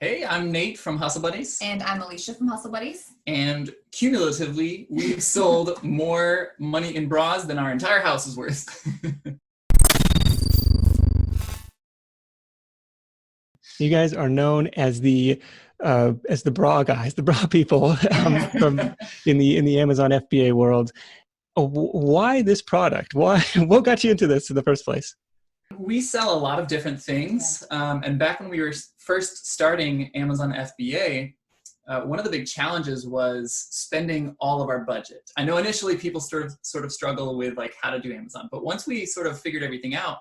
Hey, I'm Nate from Hustle Buddies. And I'm Alysha from Hustle Buddies. And cumulatively, we've sold more money in bras than our entire house is worth. You guys are known as the bra guys, the bra people from in the Amazon FBA world. Why this product? What got you into this in the first place? We sell a lot of different things. And back when we were first starting Amazon FBA, one of the big challenges was spending all of our budget. I know initially people sort of struggle with like how to do Amazon, but once we sort of figured everything out,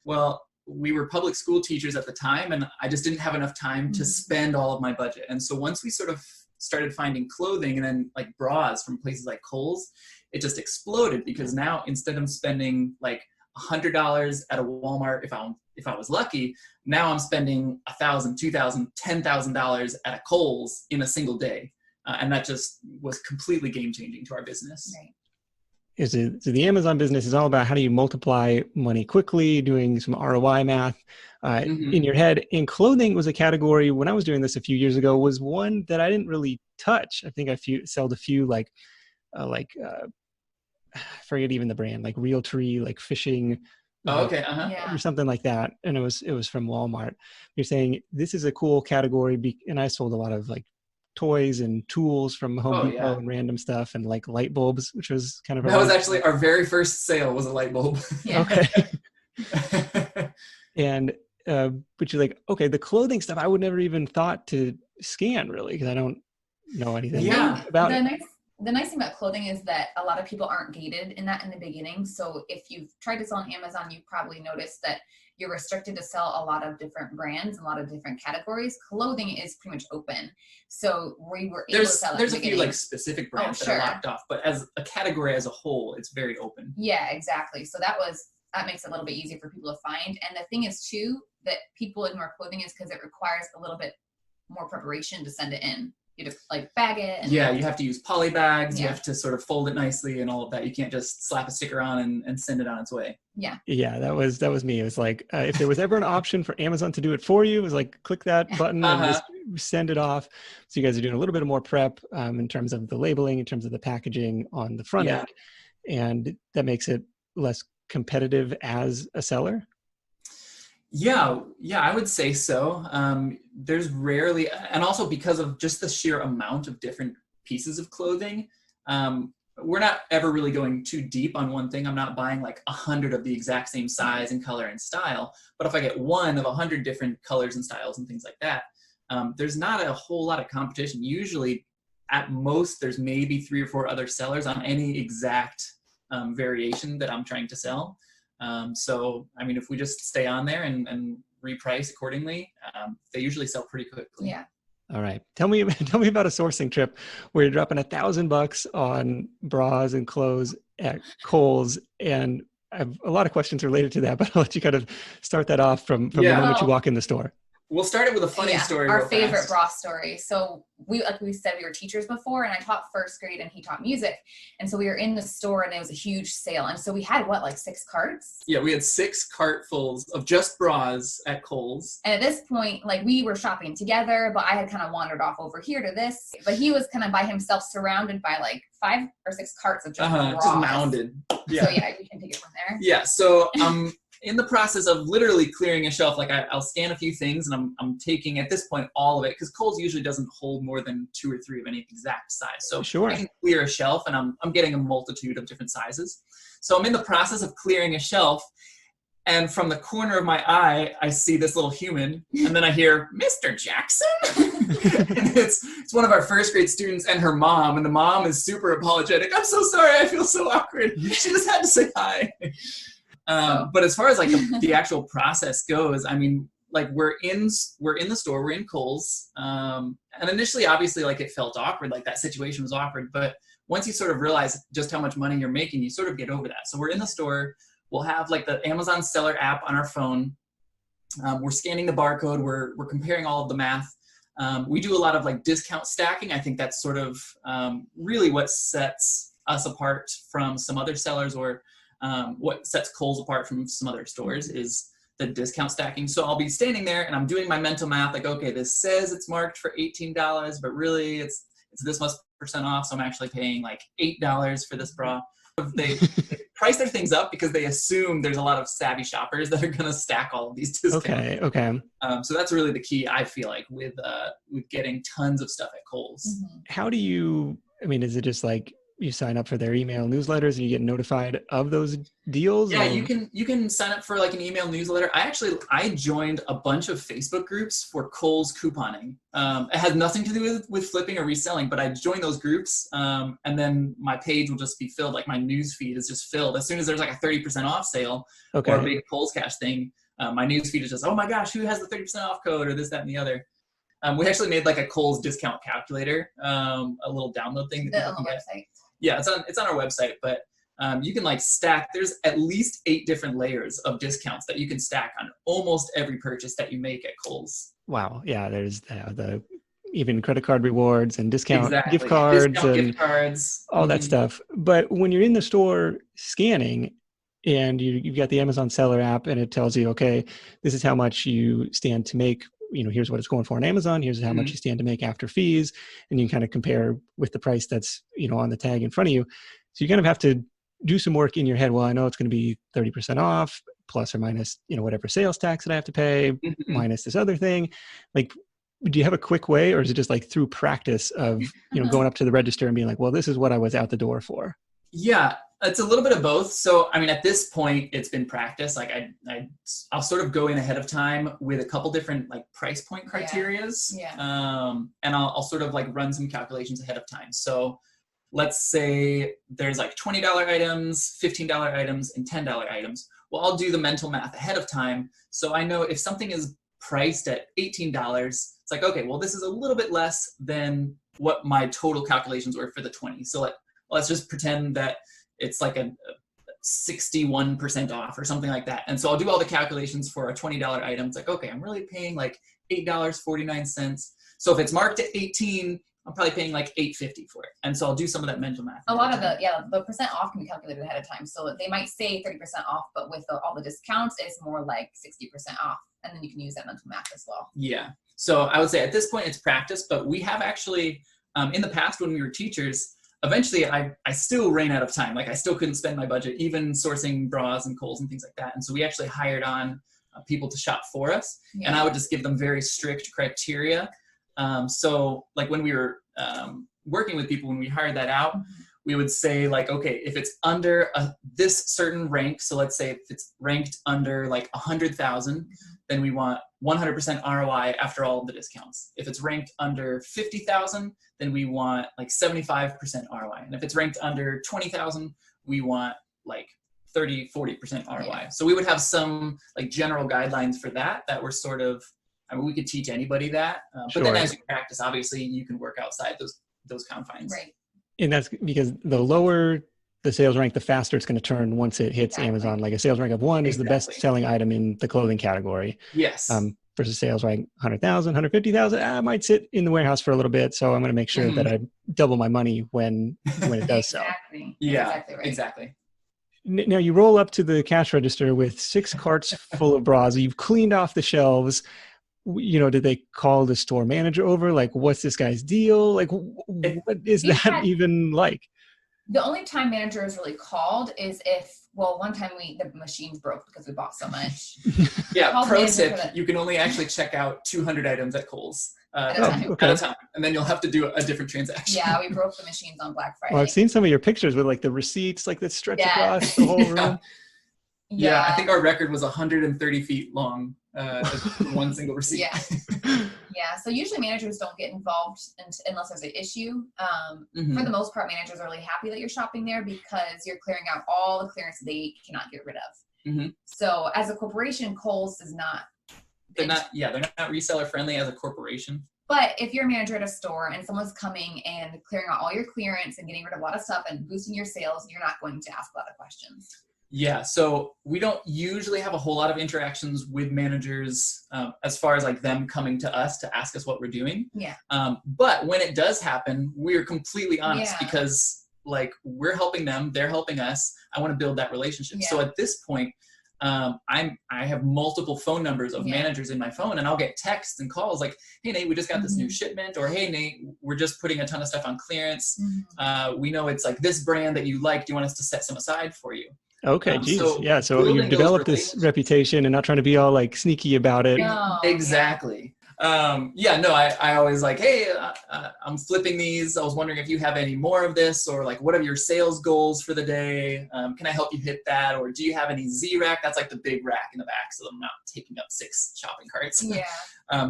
well, we were public school teachers at the time, and I just didn't have enough time to spend all of my budget. And so once we sort of started finding clothing and then like bras from places like Kohl's, it just exploded, because now instead of spending like $100 at a Walmart, if I was lucky, now I'm spending $1,000, $2,000, $10,000 at a Kohl's in a single day, and that just was completely game changing to our business. Right. So the Amazon business is all about how do you multiply money quickly, doing some ROI math in your head. And clothing was a category, when I was doing this a few years ago, was one that I didn't really touch. I think I sold a few I forget even the brand, like Realtree, like fishing. Or something like that. And it was from Walmart. You're saying this is a cool category, and I sold a lot of like toys and tools from Home Depot and random stuff, and like light bulbs, which was kind of that was actually our very first sale, was a light bulb. Yeah. Okay. And but you're like, okay, the clothing stuff I would never even thought to scan, really, because I don't know anything about it. The nice thing about clothing is that a lot of people aren't gated in the beginning. So if you've tried to sell on Amazon, you've probably noticed that you're restricted to sell a lot of different brands, a lot of different categories. Clothing is pretty much open. So we were able to sell There's a few like specific brands that are locked off, but as a category as a whole, it's very open. Yeah, exactly. So that makes it a little bit easier for people to find. And the thing is too, that people ignore clothing is because it requires a little bit more preparation to send it in. You have to like bag it. And you have to use poly bags. You have to sort of fold it nicely and all of that. You can't just slap a sticker on and send it on its way. Yeah. Yeah, that was me. It was like, if there was ever an option for Amazon to do it for you, it was like, click that button and just send it off. So you guys are doing a little bit more prep in terms of the labeling, in terms of the packaging on the front end. And that makes it less competitive as a seller. Yeah, I would say so. There's rarely, and also because of just the sheer amount of different pieces of clothing, we're not ever really going too deep on one thing. I'm not buying like 100 of the exact same size and color and style, but if I get one of 100 different colors and styles and things like that, there's not a whole lot of competition. Usually, at most, there's maybe 3 or 4 other sellers on any exact variation that I'm trying to sell. So, I mean, if we just stay on there and reprice accordingly, they usually sell pretty quickly. Yeah. All right. Tell me about a sourcing trip where you're dropping $1,000 on bras and clothes at Kohl's. And I have a lot of questions related to that, but I'll let you kind of start that off from the moment you walk in the store. We'll start it with a funny story. Our favorite bra story. So we said, we were teachers before, and I taught first grade and he taught music. And so we were in the store and it was a huge sale. And so we had 6 carts? Yeah, we had 6 cartfuls of just bras at Kohl's. And at this point, we were shopping together, but I had kind of wandered off over here to this, but he was kind of by himself, surrounded by 5 or 6 carts of just bras. Just mounded. Yeah. So you can take it from there. Yeah. So, in the process of literally clearing a shelf, I'll scan a few things and I'm taking at this point all of it, because Kohl's usually doesn't hold more than 2 or 3 of any exact size. So I can clear a shelf, and I'm getting a multitude of different sizes. So I'm in the process of clearing a shelf, and from the corner of my eye, I see this little human, and then I hear, "Mr. Jackson?" And it's one of our first grade students and her mom, and the mom is super apologetic. "I'm so sorry, I feel so awkward. She just had to say hi." But as far as the actual process goes, I mean, we're in the store, we're in Kohl's, and initially, obviously, it felt awkward, that situation was awkward. But once you sort of realize just how much money you're making, you sort of get over that. So we're in the store, we'll have the Amazon seller app on our phone. We're scanning the barcode, we're comparing all of the math. We do a lot of discount stacking. I think that's sort of really what sets us apart from some other sellers, or what sets Kohl's apart from some other stores, is the discount stacking. So I'll be standing there and I'm doing my mental math, like, okay, this says it's marked for $18, but really it's this much % off. So I'm actually paying like $8 for this bra. They price their things up because they assume there's a lot of savvy shoppers that are going to stack all of these discounts. Okay. So that's really the key, I feel like, with getting tons of stuff at Kohl's. Mm-hmm. How do you, I mean, is it just like you sign up for their email newsletters and you get notified of those deals? Yeah, or? you can sign up for like an email newsletter. I joined a bunch of Facebook groups for Kohl's couponing. It has nothing to do with flipping or reselling, but I joined those groups, and then my page will just be filled. Like my news feed is just filled. As soon as there's like a 30% off sale or a big Kohl's Cash thing, my news feed is just, oh my gosh, who has the 30% off code or this, that, and the other. We actually made like a Kohl's discount calculator, a little download thing that on the website. Yeah, it's on our website, but you can like stack. There's at least 8 different layers of discounts that you can stack on almost every purchase that you make at Kohl's. Wow. Yeah, there's the even credit card rewards and discount gift cards gift cards, all that stuff. But when you're in the store scanning and you've got the Amazon seller app and it tells you, okay, this is how much you stand to make. Here's what it's going for on Amazon. Here's how much you stand to make after fees. And you can kind of compare with the price that's, on the tag in front of you. So you kind of have to do some work in your head. Well, I know it's going to be 30% off plus or minus, whatever sales tax that I have to pay minus this other thing. Like, do you have a quick way, or is it just like through practice of, going up to the register and being like, well, this is what I was out the door for? Yeah, it's a little bit of both. So, I mean, at this point, it's been practice. Like I'll sort of go in ahead of time with a couple different like price point criterias. And I'll sort of like run some calculations ahead of time. So let's say there's like $20 items, $15 items, and $10 items. Well, I'll do the mental math ahead of time. So I know if something is priced at $18, it's like, okay, well, this is a little bit less than what my total calculations were for the 20. So let's just pretend that it's like a 61% off or something like that. And so I'll do all the calculations for a $20 item. It's like, okay, I'm really paying like $8.49. So if it's marked at 18, I'm probably paying like $8.50 for it. And so I'll do some of that mental math. A lot of the percent off can be calculated ahead of time. So they might say 30% off, but with all the discounts, it's more like 60% off. And then you can use that mental math as well. Yeah. So I would say at this point it's practice, but we have actually, in the past when we were teachers, eventually I still ran out of time. Like I still couldn't spend my budget, even sourcing bras and Kohls and things like that. And so we actually hired on people to shop for us. Yeah. And I would just give them very strict criteria. So like when we were working with people, when we hired that out, we would say like, okay, if it's under this certain rank, so let's say if it's ranked under like 100,000, then we want 100% ROI after all of the discounts. If it's ranked under 50,000, then we want like 75% ROI. And if it's ranked under 20,000, we want like 30-40% ROI. Yeah. So we would have some like general guidelines for that were sort of, I mean, we could teach anybody that, but then as you practice, obviously you can work outside those confines. Right. And that's because the lower the sales rank, the faster it's going to turn once it hits Amazon. Like a sales rank of 1 is the best selling item in the clothing category. Yes. Versus sales rank 100,000, 150,000, I might sit in the warehouse for a little bit. So I'm going to make sure that I double my money when it does sell. Yeah, exactly right. Exactly. Now you roll up to the cash register with 6 carts full of bras. You've cleaned off the shelves. Did they call the store manager over? Like, what's this guy's deal? Like, what is that even like? The only time manager is really called is if, one time the machines broke because we bought so much. Yeah, pro tip, you can only actually check out 200 items at Kohl's at a time. And then you'll have to do a different transaction. Yeah, we broke the machines on Black Friday. Well, I've seen some of your pictures with like the receipts, like that stretch across the whole room. Yeah, I think our record was 130 feet long, one single receipt. Yeah, so usually managers don't get involved unless there's an issue. For the most part, managers are really happy that you're shopping there because you're clearing out all the clearance they cannot get rid of. So as a corporation, Kohl's is not. They're not reseller friendly as a corporation. But if you're a manager at a store and someone's coming and clearing out all your clearance and getting rid of a lot of stuff and boosting your sales, you're not going to ask a lot of questions. Yeah, so we don't usually have a whole lot of interactions with managers as far as like them coming to us to ask us what we're doing. Yeah. But when it does happen, we're completely honest because like we're helping them, they're helping us. I want to build that relationship. So at this point, I have multiple phone numbers of managers in my phone, and I'll get texts and calls like, hey Nate, we just got this new shipment, or hey Nate, we're just putting a ton of stuff on clearance. We know it's like this brand that you like. Do you want us to set some aside for you? Okay, geez. So you've developed this reputation and not trying to be all like sneaky about it. No, exactly. I always like, hey, I'm flipping these. I was wondering if you have any more of this, or like, what are your sales goals for the day? Can I help you hit that? Or do you have any Z rack? That's like the big rack in the back, so I'm not taking up 6 shopping carts.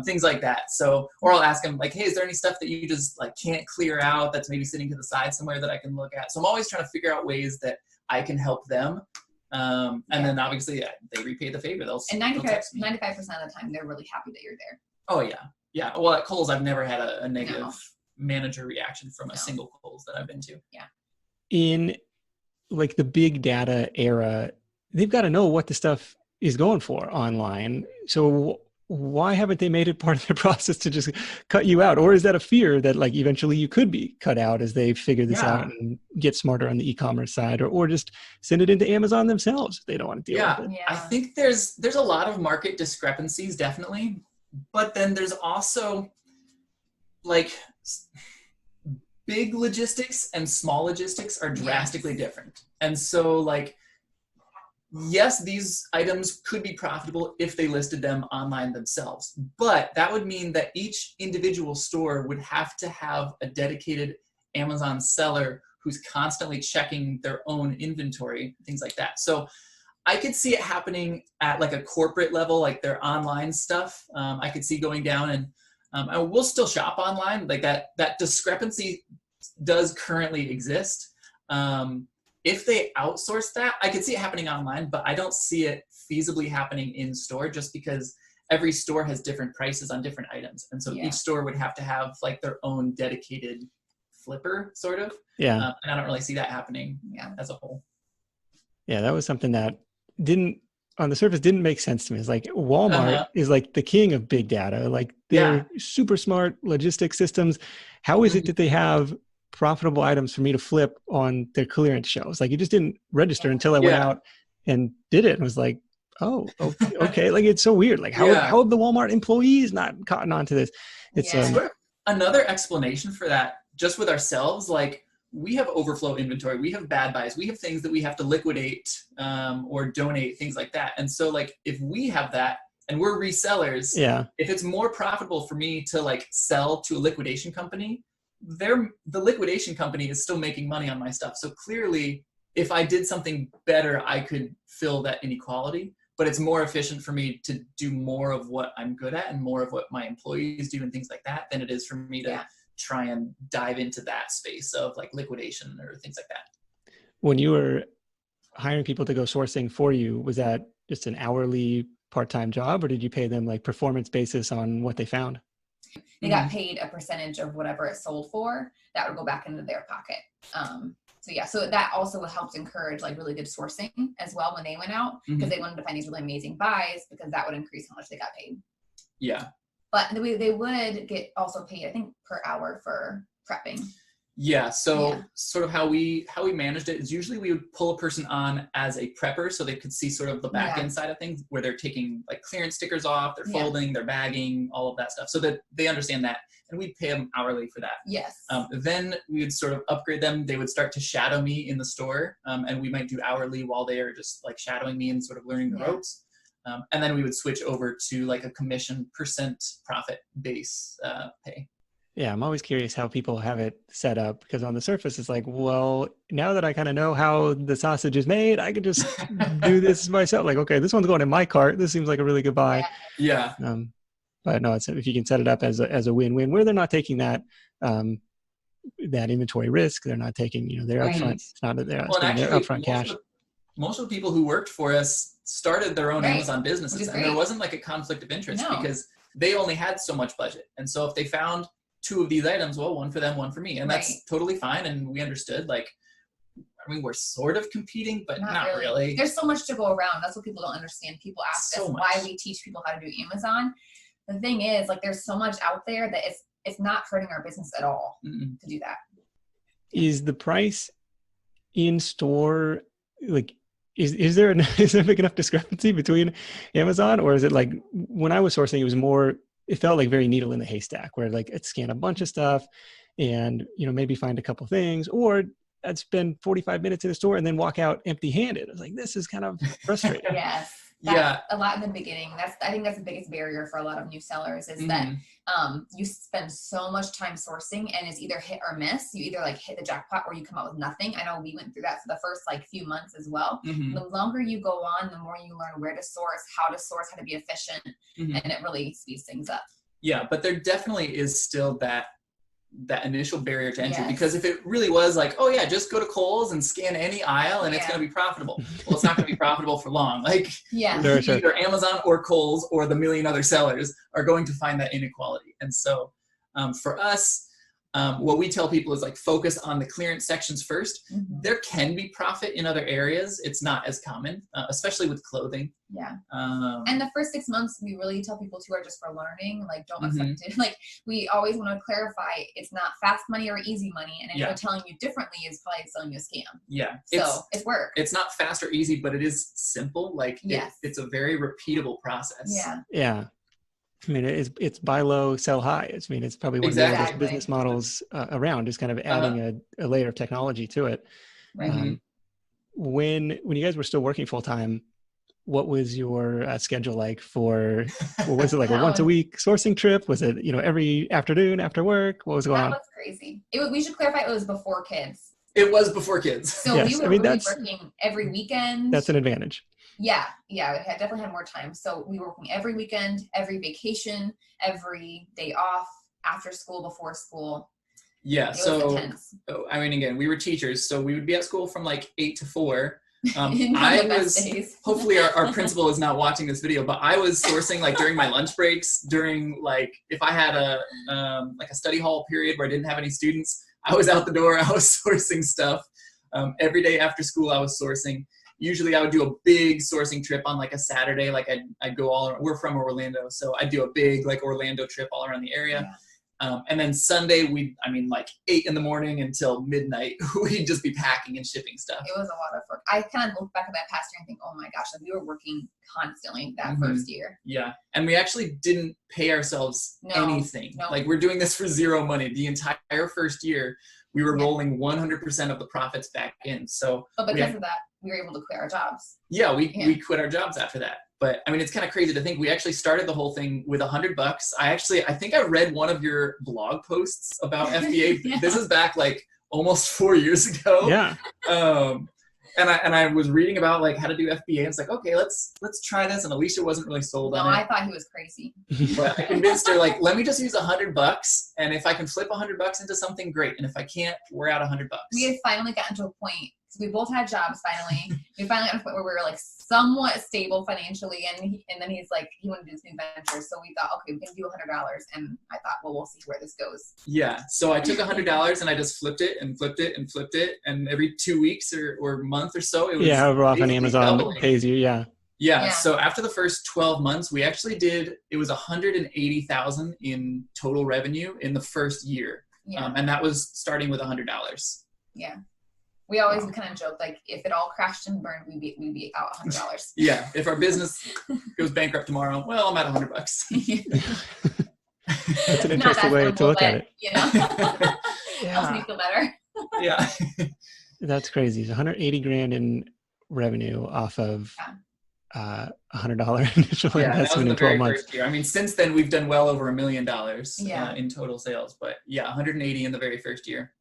Things like that. So, or I'll ask them like, hey, is there any stuff that you just like can't clear out that's maybe sitting to the side somewhere that I can look at? So I'm always trying to figure out ways that I can help them. And then obviously they repay the favor. They'll 95% of the time, they're really happy that you're there. Oh yeah. Well, at Kohl's, I've never had a negative manager reaction from a single Kohl's that I've been to. Yeah. In like the big data era, they've got to know what the stuff is going for online. So why haven't they made it part of their process to just cut you out? Or is that a fear that like eventually you could be cut out as they figure this out and get smarter on the e-commerce side, or just send it into Amazon themselves if they don't want to deal with it? Yeah, I think there's a lot of market discrepancies, definitely. But then there's also like big logistics and small logistics are drastically different. And so like, yes, these items could be profitable if they listed them online themselves, but that would mean that each individual store would have to have a dedicated Amazon seller who's constantly checking their own inventory, things like that. So I could see it happening at like a corporate level, like their online stuff. I could see going down, and I will still shop online. Like that discrepancy does currently exist. If they outsource that, I could see it happening online, but I don't see it feasibly happening in store, just because every store has different prices on different items. And so each store would have to have like their own dedicated flipper sort of. And I don't really see that happening as a whole. Yeah, that was something that on the surface didn't make sense to me. It's like Walmart is like the king of big data. Like they're super smart logistics systems. How is it that they have profitable items for me to flip on their clearance shelves? Like it just didn't register until I went out and did it and was like, oh, okay. Like it's so weird. Like how have the Walmart employees not cotton onto this? It's another explanation for that, just with ourselves, like we have overflow inventory, we have bad buys, we have things that we have to liquidate or donate, things like that. And so like if we have that and we're resellers, if it's more profitable for me to like sell to a liquidation company, the liquidation company is still making money on my stuff. So clearly if I did something better, I could fill that inequality, but it's more efficient for me to do more of what I'm good at and more of what my employees do and things like that than it is for me to try and dive into that space of like liquidation or things like that. When you were hiring people to go sourcing for you, was that just an hourly part-time job, or did you pay them like performance basis on what they found? They got paid a percentage of whatever it sold for that would go back into their pocket. So that also helped encourage like really good sourcing as well when they went out, because they wanted to find these really amazing buys, because that would increase how much they got paid. Yeah. But they would get also paid, I think, per hour for prepping. Yeah. So sort of how we managed it is usually we would pull a person on as a prepper so they could see sort of the back end side of things, where they're taking like clearance stickers off, they're folding, they're bagging, all of that stuff, so that they understand that. And we'd pay them hourly for that. Yes. Then we would sort of upgrade them. They would start to shadow me in the store, and we might do hourly while they are just like shadowing me and sort of learning the ropes. And then we would switch over to like a commission percent profit base pay. Yeah, I'm always curious how people have it set up, because on the surface it's like, well, now that I kind of know how the sausage is made, I could just do this myself. Like, okay, this one's going in my cart. This seems like a really good buy. Yeah. But no, it's, if you can set it up as a win-win, where they're not taking that that inventory risk, they're not taking, their upfront. It's not their upfront cash. Most of the people who worked for us started their own Amazon businesses, and there wasn't like a conflict of interest because they only had so much budget. And so if they found 2 of these items, well, one for them, one for me, and that's totally fine. And we understood, like, I mean, we're sort of competing, but not really. There's so much to go around. That's what people don't understand. People ask us why we teach people how to do Amazon. The thing is, like, there's so much out there that it's not hurting our business at all to do that. Is the price in store, like, is there a big enough discrepancy between Amazon, or is it like when I was sourcing, it felt like very needle in the haystack, where like I'd scan a bunch of stuff and, maybe find a couple things, or I'd spend 45 minutes in a store and then walk out empty handed. I was like, this is kind of frustrating. Yes. A lot in the beginning. I think that's the biggest barrier for a lot of new sellers is that you spend so much time sourcing and it's either hit or miss. You either like hit the jackpot or you come out with nothing. I know we went through that for the first like few months as well. The longer you go on, the more you learn where to source, how to be efficient, and it really speeds things up. Yeah, but there definitely is still that initial barrier to entry, because if it really was like, oh yeah, just go to Kohl's and scan any aisle and it's going to be profitable. Well, it's not going to be profitable for long. Like either Amazon or Kohl's or the million other sellers are going to find that inequality. And so for us, what we tell people is like focus on the clearance sections first. There can be profit in other areas. It's not as common, especially with clothing. Yeah. And the first 6 months, we really tell people too are just for learning. Like, don't expect it. Like, we always want to clarify it's not fast money or easy money. And anyone telling you differently is probably selling you a scam. Yeah. So it's work. It's not fast or easy, but it is simple. Like, it's a very repeatable process. Yeah. Yeah. I mean, it's buy low, sell high. It's probably one of the best business models around, just kind of adding a layer of technology to it. Right. When you guys were still working full time, what was your schedule like for, was it like a once a week sourcing trip? Was it, every afternoon after work? What was going on? That was crazy. We should clarify it was before kids. It was before kids. So we were working every weekend. That's an advantage. Yeah, we definitely had more time. So we were working every weekend, every vacation, every day off, after school, before school. Yeah, so I mean, again, we were teachers, so we would be at school from like 8 to 4. Hopefully our principal is not watching this video, but I was sourcing like during my lunch breaks, during like if I had a study hall period where I didn't have any students, I was out the door. I was sourcing stuff. Every day after school, I was sourcing. Usually I would do a big sourcing trip on like a Saturday. Like I'd go we're from Orlando. So I'd do a big like Orlando trip all around the area. And then Sunday like 8 in the morning until midnight, we'd just be packing and shipping stuff. It was a lot of work. I kind of look back at that past year and think, oh my gosh, like we were working constantly that first year. Yeah. And we actually didn't pay ourselves anything. No. Like we're doing this for zero money. The entire first year, we were rolling 100% of the profits back in. So, but because of that, we were able to quit our jobs. Yeah, we quit our jobs after that. But I mean, it's kind of crazy to think we actually started the whole thing with $100. I think I read one of your blog posts about FBA. This is back like almost 4 years ago. Yeah. And I was reading about like how to do FBA. And it's like, okay, let's try this. And Alysha wasn't really sold on it. No, I thought he was crazy. But I convinced her, like, let me just use $100. And if I can flip $100 into something, great. And if I can't, we're out $100. We had finally gotten to a point. We both had jobs finally. We finally got to a point where we were like somewhat stable financially, and then he's like, he wanted to do this new venture. So we thought, okay, we can do $100, and I thought, well, we'll see where this goes. Yeah. So I took $100 and I just flipped it and flipped it and flipped it, and every 2 weeks or month or so, it was however often Amazon pays you. Yeah. So after the first 12 months, we actually it was $180,000 in total revenue in the first year, and that was starting with $100. Yeah. We always kind of joke, like, if it all crashed and burned, we'd be out $100. Yeah. If our business goes bankrupt tomorrow, well, I'm at $100. That's an interesting way to look at it. Helps me feel better. Yeah. That's crazy. It's $180,000 in revenue off of $100 initial investment in 12 months. I mean, since then we've done well over $1 million in total sales, but 180 in the very first year.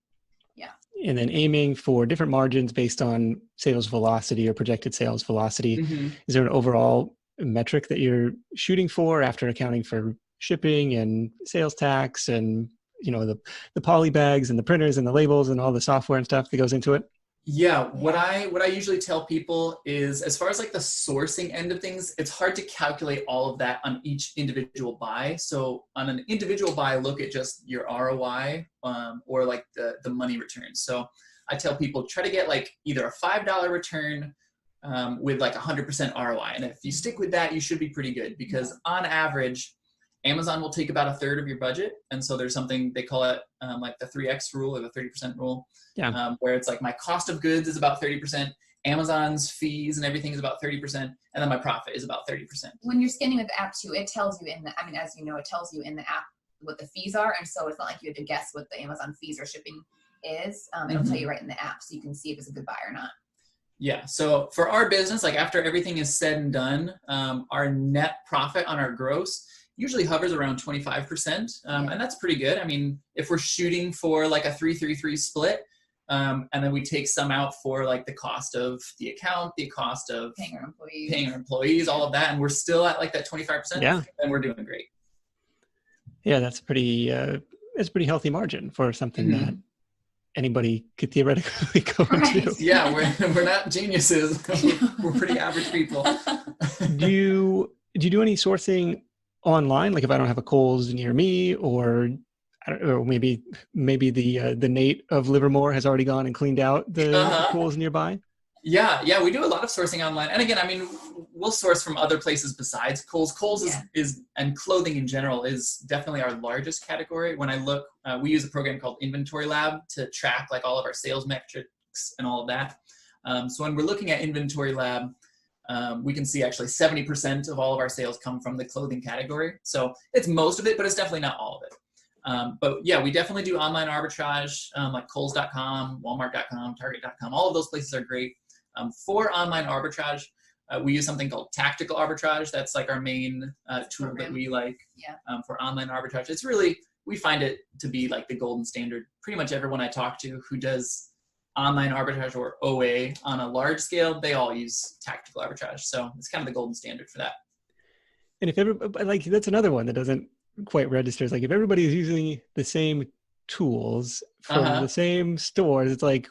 Yeah. And then aiming for different margins based on sales velocity or projected sales velocity. Is there an overall metric that you're shooting for after accounting for shipping and sales tax and, the poly bags and the printers and the labels and all the software and stuff that goes into it? Yeah, what I usually tell people is, as far as like the sourcing end of things, it's hard to calculate all of that on each individual buy. So on an individual buy, look at just your ROI or like the money returns. So I tell people, try to get like either a $5 return with like 100% ROI. And if you stick with that, you should be pretty good, because on average, Amazon will take about a third of your budget. And so there's something, they call it like the 3X rule or the 30% rule, where it's like my cost of goods is about 30%. Amazon's fees and everything is about 30%, and then my profit is about 30%. When you're scanning with the app too, it tells you as you know, it tells you in the app what the fees are. And so it's not like you have to guess what the Amazon fees or shipping is. It'll tell you right in the app, so you can see if it's a good buy or not. Yeah. So for our business, like after everything is said and done, our net profit on our gross usually hovers around 25%. And that's pretty good. I mean, if we're shooting for like a 3-3-3 split, and then we take some out for like the cost of the account, the cost of paying our employees, all of that, and we're still at like that 25%, then we're doing great. Yeah, that's pretty healthy margin for something that anybody could theoretically go into. Yeah, we're not geniuses. We're pretty average people. Do you do any sourcing online? Like if I don't have a Kohl's near me, or I don't know, maybe the Nate of Livermore has already gone and cleaned out the Kohl's nearby. Yeah, we do a lot of sourcing online. And again, I mean, we'll source from other places besides Kohl's. Kohl's is and clothing in general is definitely our largest category. When I look, we use a program called Inventory Lab to track like all of our sales metrics and all of that. So when we're looking at Inventory Lab, we can see actually 70% of all of our sales come from the clothing category. So it's most of it, but it's definitely not all of it. But yeah, we definitely do online arbitrage, like Kohls.com, Walmart.com, Target.com. All of those places are great. For online arbitrage, we use something called tactical arbitrage. That's like our main tool that we like for online arbitrage. It's really, we find it to be like the golden standard. Pretty much everyone I talk to who does online arbitrage or OA on a large scale, they all use tactical arbitrage. So it's kind of the golden standard for that. And if everybody, like, that's another one that doesn't quite register. It's like if everybody is using the same tools from the same stores, it's like,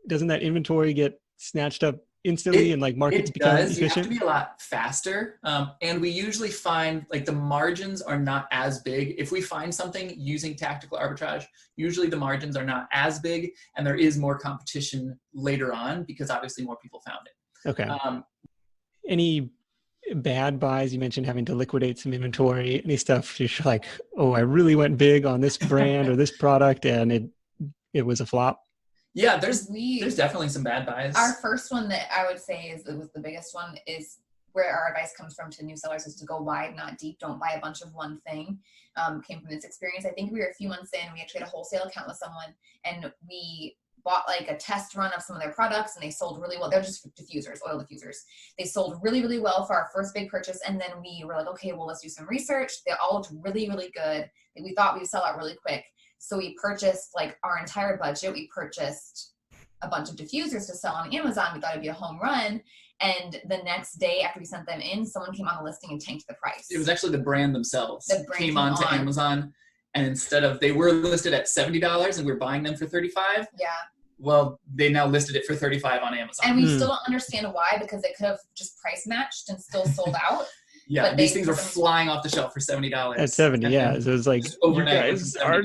doesn't that inventory get snatched up instantly and like markets become efficient? You have to be a lot faster. And we usually find like the margins are not as big. If we find something using tactical arbitrage, usually the margins are not as big and there is more competition later on because obviously more people found it. Okay. Any bad buys? You mentioned having to liquidate some inventory. Any stuff you're like, oh, I really went big on this brand or this product and it was a flop? Yeah, there's definitely some bad buys. Our first one that I would say was the biggest one is where our advice comes from to new sellers is to go wide, not deep. Don't buy a bunch of one thing. Came from this experience. I think we were a few months in. We actually had a wholesale account with someone, and we bought like a test run of some of their products, and they sold really well. They're just diffusers, oil diffusers. They sold really, really well for our first big purchase, and then we were like, okay, well, let's do some research. They all looked really, really good. We thought we'd sell out really quick. So we purchased like our entire budget. We purchased a bunch of diffusers to sell on Amazon. We thought it'd be a home run. And the next day after we sent them in, someone came on the listing and tanked the price. It was actually the brand themselves. Came onto Amazon, and instead of, they were listed at $70 and we were buying them for $35. Yeah. Well, they now listed it for $35 on Amazon. And we still don't understand why, because it could have just price matched and still sold out. Yeah, but these things were flying off the shelf for $70. At 70, yeah. So it was like, overnight, you guys are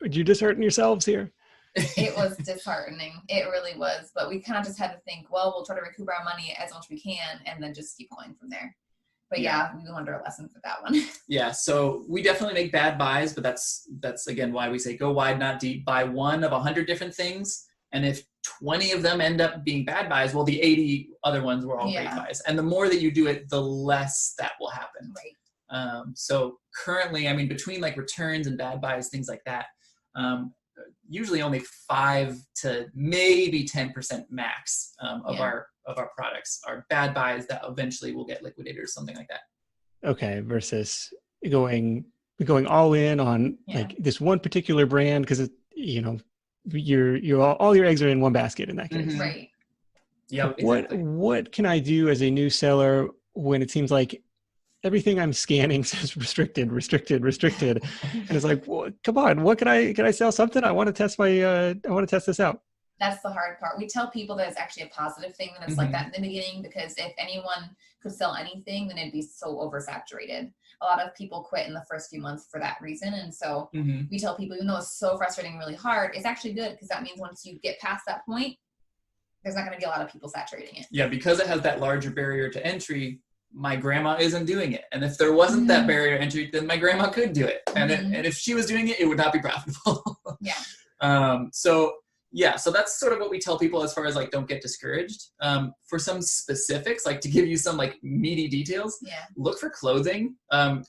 you're just hurting yourselves here. It was disheartening. It really was. But we kind of just had to think, well, we'll try to recoup our money as much as we can and then just keep going from there. But yeah, we learned our lesson for that one. Yeah, so we definitely make bad buys, but that's again why we say go wide, not deep. Buy one of 100 different things. And if 20 of them end up being bad buys, well, the 80 other ones were all great buys. And the more that you do it, the less that will happen. Right. So currently, I mean, between like returns and bad buys, things like that, usually only 5 to maybe 10% max of our products are bad buys that eventually will get liquidated or something like that. Okay, versus going all in on like this one particular brand because you're all your eggs are in one basket in that case. Mm-hmm. Right. Yeah. Exactly. What can I do as a new seller when it seems like everything I'm scanning says restricted, and it's like, well, come on, what can I sell something? I want to test this out. That's the hard part. We tell people that it's actually a positive thing that it's like that in the beginning, because if anyone could sell anything, then it'd be so oversaturated. A lot of people quit in the first few months for that reason. And so we tell people, even though it's so frustrating, really hard, it's actually good, because that means once you get past that point, there's not going to be a lot of people saturating it. Yeah, because it has that larger barrier to entry, my grandma isn't doing it. And if there wasn't that barrier to entry, then my grandma could do it. And if she was doing it, it would not be profitable. Yeah. So Yeah, so that's sort of what we tell people as far as like, don't get discouraged. For some specifics, like to give you some like meaty details, look for clothing.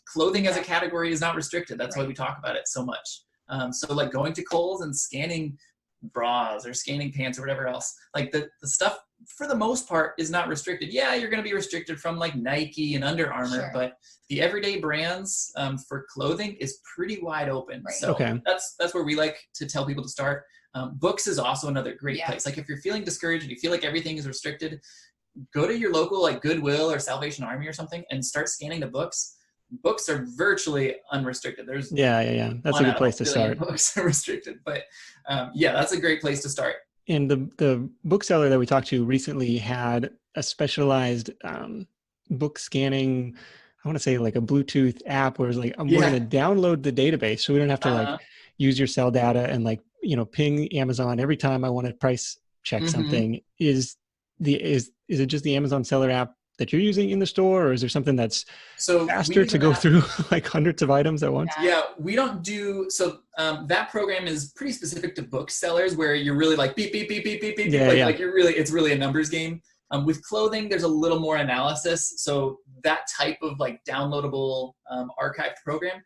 Clothing as a category is not restricted. That's why we talk about it so much. So like going to Kohl's and scanning bras or scanning pants or whatever else, like the stuff for the most part is not restricted. Yeah, you're going to be restricted from like Nike and Under Armour, but the everyday brands for clothing is pretty wide open. So that's where we like to tell people to start. Books is also another great place. Like if you're feeling discouraged and you feel like everything is restricted, go to your local like Goodwill or Salvation Army or something and start scanning the books. Books are virtually unrestricted. There's that's a good place to start. Books are restricted, but that's a great place to start. And the bookseller that we talked to recently had a specialized book scanning, I want to say like a Bluetooth app where it's like, we're going to download the database so we don't have to like use your cell data and like, ping Amazon every time I want to price check something. Is it just the Amazon seller app that you're using in the store, or is there something that's faster to go through like hundreds of items at once? Yeah, we don't do, that program is pretty specific to booksellers where you're really like beep, beep, beep, beep, beep, beep, like it's really a numbers game. With clothing, there's a little more analysis. So that type of like downloadable archived program,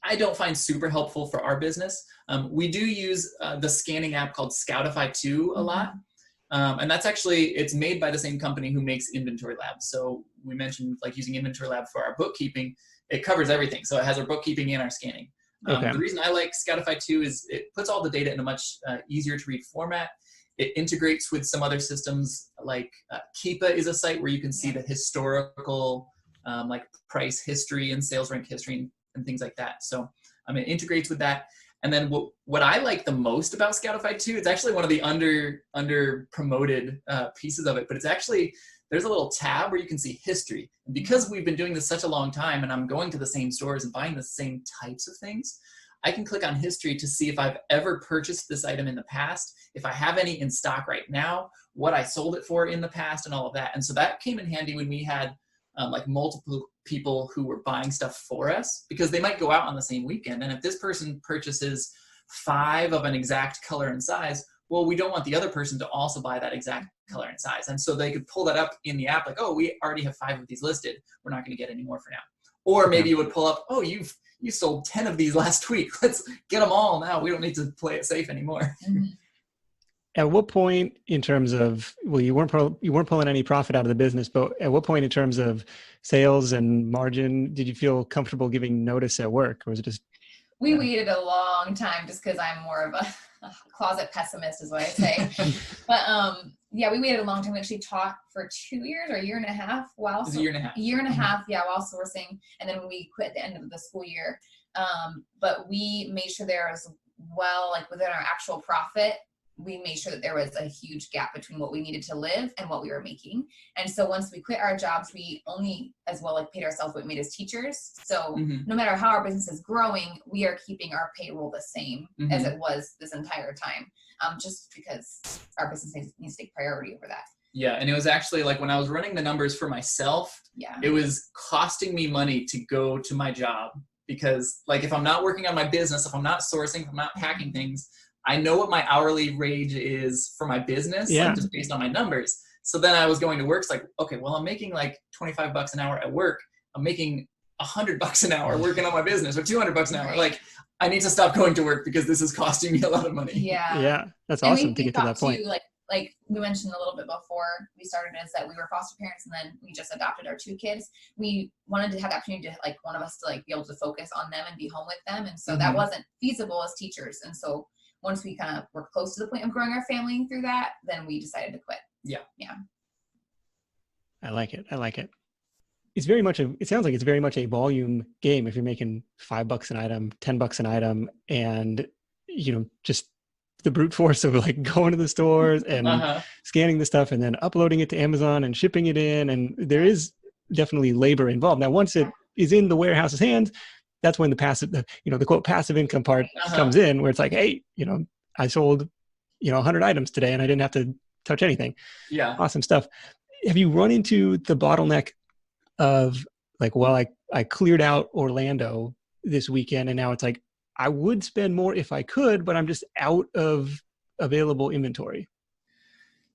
I don't find super helpful for our business. We do use the scanning app called Scoutify 2 a lot. And that's actually, it's made by the same company who makes Inventory Lab. So we mentioned like using Inventory Lab for our bookkeeping. It covers everything. So it has our bookkeeping and our scanning. The reason I like Scoutify 2 is it puts all the data in a much easier to read format. It integrates with some other systems like Keepa is a site where you can see the historical like price history and sales rank history and things like that. So it integrates with that. And then what I like the most about Scoutify 2, it's actually one of the under promoted pieces of it, but it's actually, there's a little tab where you can see history. And because we've been doing this such a long time and I'm going to the same stores and buying the same types of things, I can click on history to see if I've ever purchased this item in the past, if I have any in stock right now, what I sold it for in the past and all of that. And so that came in handy when we had like multiple people who were buying stuff for us, because they might go out on the same weekend. And if this person purchases 5 of an exact color and size, well, we don't want the other person to also buy that exact color and size. And so they could pull that up in the app like, oh, we already have 5 of these listed. We're not going to get any more for now. Or maybe you would pull up, oh, you sold 10 of these last week. Let's get them all now. We don't need to play it safe anymore. At what point in terms of, well, you weren't pulling any profit out of the business, but at what point in terms of sales and margin did you feel comfortable giving notice at work, or was it just? We waited a long time just because I'm more of a closet pessimist is what I say. But we waited a long time. We actually taught for 2 years or a year and a half. Wow. It was a year and a half. A year and a half, while sourcing. And then we quit at the end of the school year. But we made sure there was like within our actual profit, we made sure that there was a huge gap between what we needed to live and what we were making. And so once we quit our jobs, we only as well like paid ourselves what we made as teachers. So no matter how our business is growing, we are keeping our payroll the same as it was this entire time, just because our business needs to take priority over that. Yeah, and it was actually like when I was running the numbers for myself, it was costing me money to go to my job, because like if I'm not working on my business, if I'm not sourcing, if I'm not packing things, I know what my hourly wage is for my business, like just based on my numbers. So then I was going to work. It's like, okay, well, I'm making like $25 an hour at work. I'm making $100 an hour working on my business, or $200 an hour. Like, I need to stop going to work because this is costing me a lot of money. Yeah, that's awesome to get to that point. Too, like we mentioned a little bit before we started, is that we were foster parents and then we just adopted our 2 kids. We wanted to have the opportunity to like one of us to like be able to focus on them and be home with them. And so that wasn't feasible as teachers. And so once we kind of were close to the point of growing our family through that, then we decided to quit. Yeah. I like it. It's very much it sounds like it's very much a volume game. If you're making $5 an item, $10 an item, and just the brute force of like going to the stores and scanning the stuff and then uploading it to Amazon and shipping it in. And there is definitely labor involved. Now, once it is in the warehouse's hands, that's when the quote passive income part comes in, where it's like, hey, I sold, 100 items today and I didn't have to touch anything. Yeah. Awesome stuff. Have you run into the bottleneck of like, well, I cleared out Orlando this weekend and now it's like, I would spend more if I could, but I'm just out of available inventory?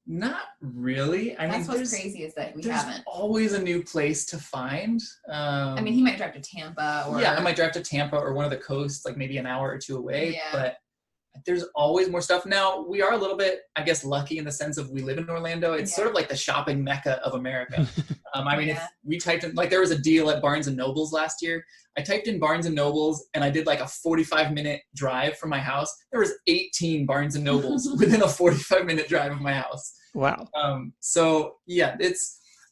Not really. I That's mean, what's crazy is that there's always a new place to find. I mean, he might drive to Tampa or... Yeah, I might drive to Tampa or one of the coasts, like maybe an hour or two away. Yeah. But there's always more stuff. Now, we are a little bit, I guess, lucky in the sense of we live in Orlando. It's sort of like the shopping mecca of America. I mean, if we typed in, like there was a deal at Barnes & Noble's last year. I typed in Barnes & Noble's and I did like a 45-minute drive from my house. There was 18 Barnes & Noble's within a 45-minute drive of my house. Wow. So yeah,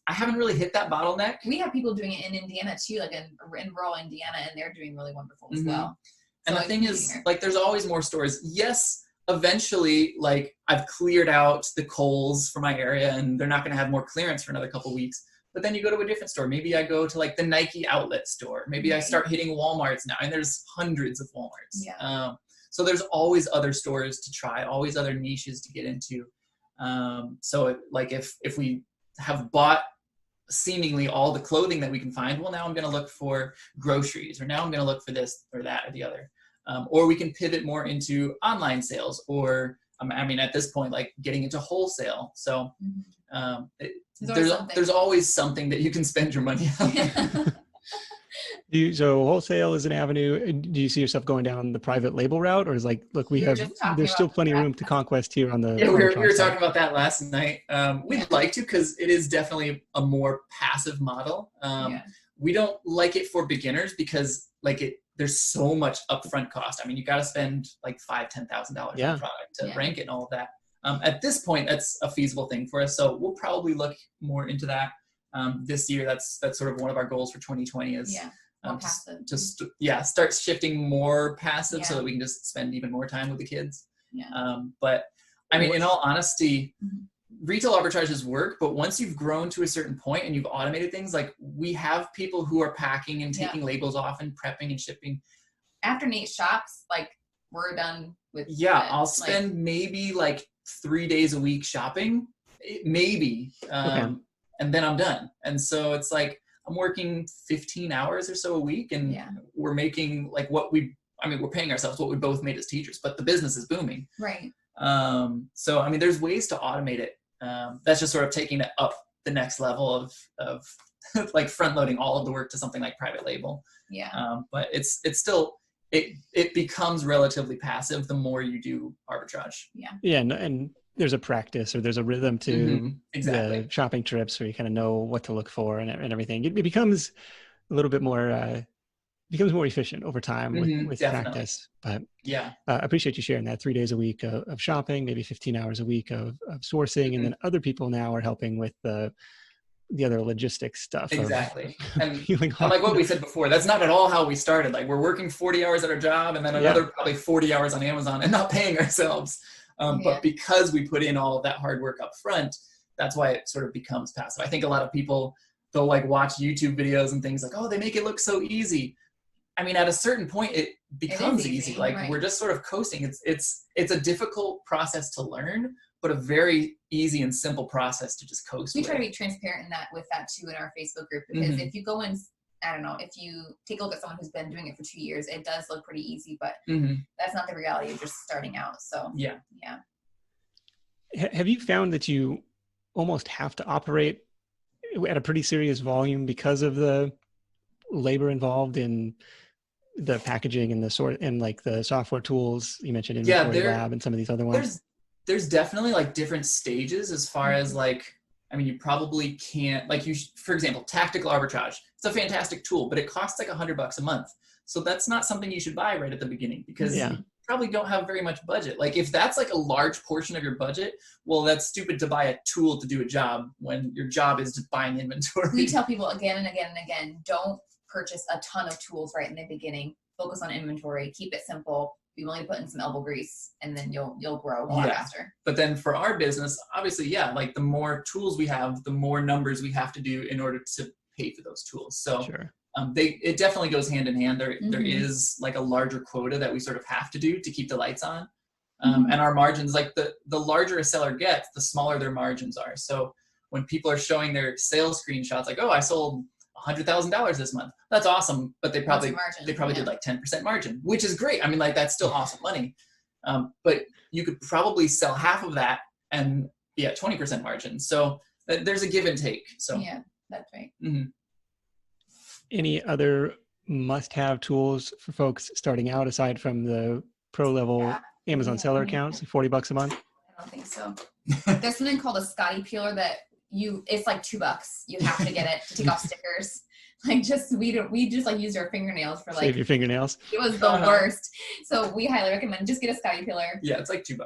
I haven't really hit that bottleneck. We have people doing it in Indiana too, like in rural Indiana, and they're doing really wonderful as well. And the thing is, like, there's always more stores. Yes, eventually, like, I've cleared out the Kohls for my area, and they're not going to have more clearance for another couple weeks. But then you go to a different store. Maybe I go to, like, the Nike outlet store. Maybe I start hitting Walmarts now, and there's hundreds of Walmarts. Yeah. So there's always other stores to try, always other niches to get into. So, like, if we have bought seemingly all the clothing that we can find, well, now I'm going to look for groceries, or now I'm going to look for this or that or the other. Or we can pivot more into online sales, or I mean, at this point, like getting into wholesale. So there's always something that you can spend your money on. So wholesale is an avenue. Do you see yourself going down the private label route, or is like, look, there's still plenty of room to conquest here on the. Yeah, we were talking about that last night. We'd like to, because it is definitely a more passive model. We don't like it for beginners because there's so much upfront cost. I mean, you got to spend like $5,000-$10,000 on product to rank it and all of that. At this point, that's a feasible thing for us. So we'll probably look more into that this year. That's sort of one of our goals for 2020 is. Start shifting more passive so that we can just spend even more time with the kids. But I mean, in all honesty, retail arbitrages work, but once you've grown to a certain point and you've automated things, like we have people who are packing and taking labels off and prepping and shipping. After Nate shops, like we're done with I'll spend maybe like 3 days a week shopping, maybe, and then I'm done. And so it's like I'm working 15 hours or so a week, and we're making like we're paying ourselves what we both made as teachers, but the business is booming. Right. So, I mean, there's ways to automate it. That's just sort of taking it up the next level of like front loading all of the work to something like private label. But it's still, it becomes relatively passive the more you do arbitrage. And there's a practice, or there's a rhythm to the shopping trips where you kind of know what to look for and everything. It becomes a little bit more, becomes more efficient over time with practice. But I appreciate you sharing that 3 days a week of shopping, maybe 15 hours a week of sourcing. And then other people now are helping with the other logistics stuff. Exactly. And like what we said before, that's not at all how we started. Like we're working 40 hours at our job and then another probably 40 hours on Amazon and not paying ourselves. But because we put in all of that hard work up front, that's why it sort of becomes passive. I think a lot of people, they'll like watch YouTube videos and things like, oh, they make it look so easy. I mean, at a certain point, it becomes easy. Like we're just sort of coasting. It's a difficult process to learn, but a very easy and simple process to just coast. We try to be transparent with that too in our Facebook group, because if you go in, I don't know, if you take a look at someone who's been doing it for 2 years, it does look pretty easy, but that's not the reality of just starting out. So Have you found that you almost have to operate at a pretty serious volume because of the labor involved in the packaging and the sort and like the software tools you mentioned, Inventory Lab and some of these other ones? There's definitely like different stages as far as like, I mean, you probably can't, like for example, tactical arbitrage. It's a fantastic tool, but it costs like $100 a month. So that's not something you should buy right at the beginning, because you probably don't have very much budget. Like if that's like a large portion of your budget, well, that's stupid to buy a tool to do a job when your job is just buying inventory. We tell people again and again and again, don't purchase a ton of tools right in the beginning. Focus on inventory, keep it simple. Be willing to put in some elbow grease, and then you'll grow a lot faster. But then for our business, obviously, like the more tools we have, the more numbers we have to do in order to pay for those tools. So it definitely goes hand in hand. There is like a larger quota that we sort of have to do to keep the lights on. And our margins, like the larger a seller gets, the smaller their margins are. So when people are showing their sales screenshots, like, oh, I sold $100,000 this month. That's awesome. But they probably did like 10% margin, which is great. I mean, like that's still awesome money. But you could probably sell half of that and be at 20% margin. So there's a give and take. So yeah, that's right. Any other must-have tools for folks starting out aside from the pro level Amazon seller accounts, $40 a month? I don't think so. There's something called a Scotty peeler that it's like $2. You have to get it to take off stickers. Like we just like use our fingernails for like save your fingernails. It was the worst. So we highly recommend just get a Scotty peeler. Yeah, it's like $2.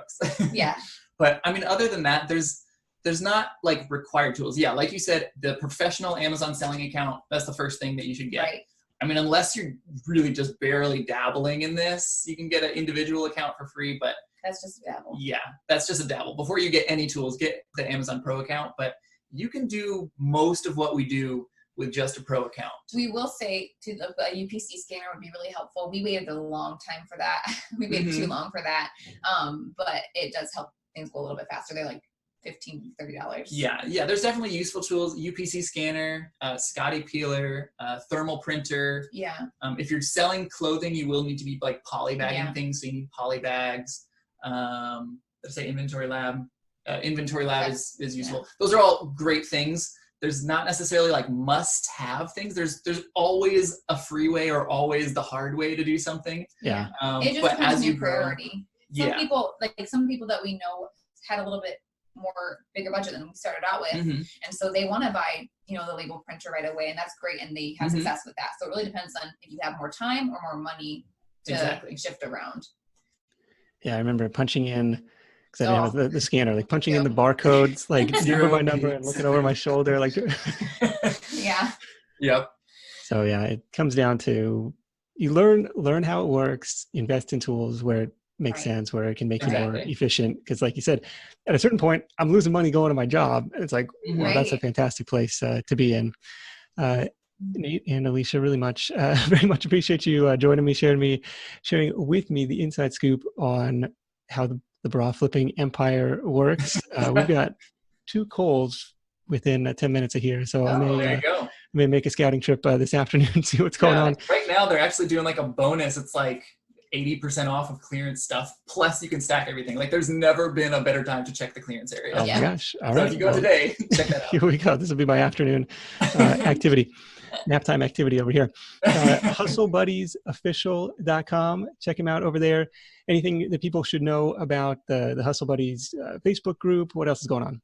Yeah. But I mean, other than that, there's not like required tools. Yeah, like you said, the professional Amazon selling account, that's the first thing that you should get. Right. I mean, unless you're really just barely dabbling in this, you can get an individual account for free, but that's just a dabble. Yeah, that's just a dabble. Before you get any tools, get the Amazon Pro account, but you can do most of what we do with just a pro account. We will say to the UPC scanner would be really helpful. We waited a long time for that. We waited too long for that. But it does help things go a little bit faster. They're like $15, $30. Yeah. There's definitely useful tools. UPC scanner, Scotty peeler, thermal printer. Yeah. If you're selling clothing, you will need to be like polybagging things. So you need poly bags. Let's say Inventory Lab. Inventory Lab is useful. Yeah. Those are all great things. There's not necessarily like must-have things. There's always a free way or always the hard way to do something. Yeah. It just but depends as on you your grow, priority. Some people that we know had a little bit more bigger budget than we started out with, and so they want to buy the label printer right away, and that's great, and they have success with that. So it really depends on if you have more time or more money to shift around. Yeah, I remember punching in. Because I didn't have the scanner, like punching in the barcodes, like zero my number and looking over my shoulder, like. Yeah. Yep. So yeah, it comes down to you learn how it works, invest in tools where it makes sense, where it can make you more efficient. Because like you said, at a certain point, I'm losing money going to my job. And it's like, well, that's a fantastic place to be in. Nate and Alysha, very much appreciate you joining me, sharing with me the inside scoop on how the bra flipping empire works. We've got 2 Kohls within 10 minutes of here. So I may make a scouting trip this afternoon and see what's going on. Right now, they're actually doing like a bonus. It's like 80% off of clearance stuff. Plus you can stack everything. Like there's never been a better time to check the clearance area. Oh my gosh. All so right. if you go today, check that out. Here we go. This will be my afternoon activity. Nap time activity over here. HustleBuddiesOfficial.com. Check him out over there. Anything that people should know about the Hustle Buddies Facebook group? What else is going on?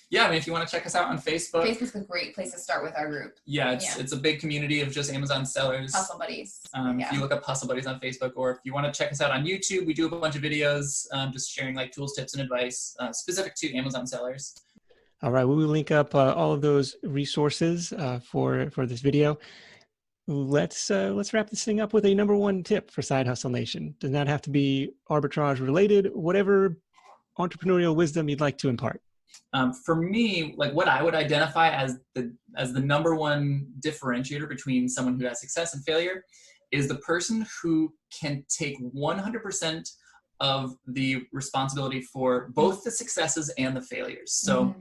Yeah, I mean, if you want to check us out on Facebook. Facebook's a great place to start with our group. Yeah, it's a big community of just Amazon sellers. Hustle Buddies. If you look up Hustle Buddies on Facebook, or if you want to check us out on YouTube, we do a bunch of videos just sharing like tools, tips, and advice specific to Amazon sellers. All right, we will link up all of those resources for this video. Let's wrap this thing up with a number 1 tip for Side Hustle Nation. Does not have to be arbitrage related, whatever entrepreneurial wisdom you'd like to impart. For me, like what I would identify as the number 1 differentiator between someone who has success and failure is the person who can take 100% of the responsibility for both the successes and the failures. So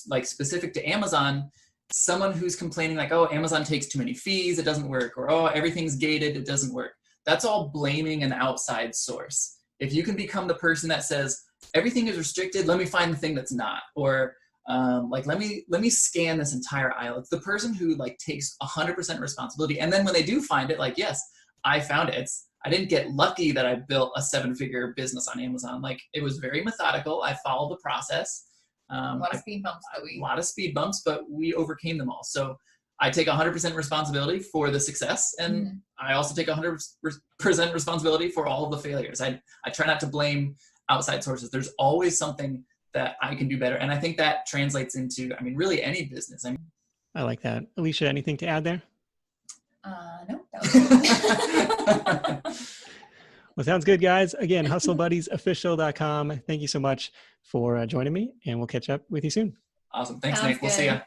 like specific to Amazon, someone who's complaining like, oh, Amazon takes too many fees, it doesn't work, or oh, everything's gated, it doesn't work. That's all blaming an outside source. If you can become the person that says, everything is restricted, let me find the thing that's not, or like, let me scan this entire aisle. It's the person who like takes 100% responsibility. And then when they do find it, like, yes, I found it. I didn't get lucky that I built a 7-figure business on Amazon. Like it was very methodical. I followed the process. A lot of speed bumps, but we overcame them all. So I take 100% responsibility for the success, and I also take 100% responsibility for all of the failures. I try not to blame outside sources. There's always something that I can do better. And I think that translates into, I mean, really any business. I like that. Alysha, anything to add there? No, that was good. Well, sounds good, guys. Again, HustleBuddiesOfficial.com. Thank you so much for joining me, and we'll catch up with you soon. Awesome. Thanks, Nate. We'll see you.